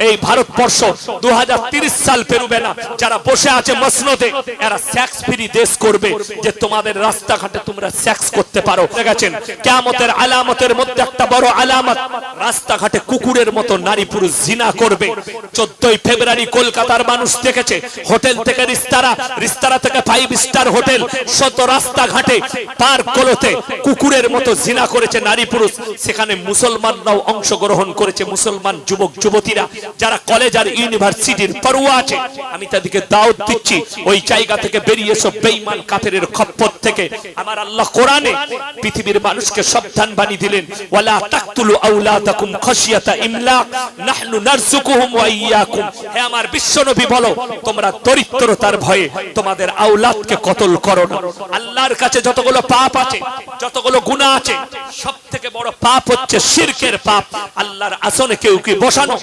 এই ভারতবর্ষ 2030 সাল পেরোবে না, যারা বসে আছে মসনদে এরা সেক্স ফ্রি দেশ করবে, যে তোমাদের রাস্তাঘাটে তোমরা সেক্স করতে পারো। দেখেছেন কিয়ামতের আলামতের মধ্যে একটা বড় আলামত, রাস্তাঘাটে কুকুরের মতো নারী পুরুষ জিনা করবে। 14ই ফেব্রুয়ারি কলকাতার মানুষ দেখেছে, হোটেল থেকে রিস্তারা, রিস্তারা থেকে 5 স্টার হোটেল, শত রাস্তাঘাটে পার্কগুলোতে কুকুরের মতো জিনা করেছে নারী পুরুষ। সেখানে মুসলমানরাও অংশগ্রহণ করেছে, মুসলমান যুবক যুবতীরা যারা কলেজ আর ইউনিভার্সিটির পড়ুয়া আছে। আমি তাদেরকে দাওয়াত দিচ্ছি, ওই জায়গা থেকে বেরিয়ে এসো বেঈমান কাফেরের খপ্পর থেকে। আমার আল্লাহ কোরআনে পৃথিবীর মানুষকে সাবধান বানিয়ে দিলেন, ওয়ালা তাকতুলু আওলাদাকুম খাশিয়াতা ইমলাক নাহনু নারযুকুহুম ওয়া ইয়াকুম। হে আমার বিশ্বনবী বলো, তোমরা দরিদ্রতার ভয়ে তোমাদের আওলাদকে কতল করো না। আল্লাহর কাছে যতগুলো পাপ আছে, যতগুলো গুনাহ আছে, সবথেকে বড় পাপ হচ্ছে শিরকের পাপ। আল্লাহর আসনে কেউ কি বসানো।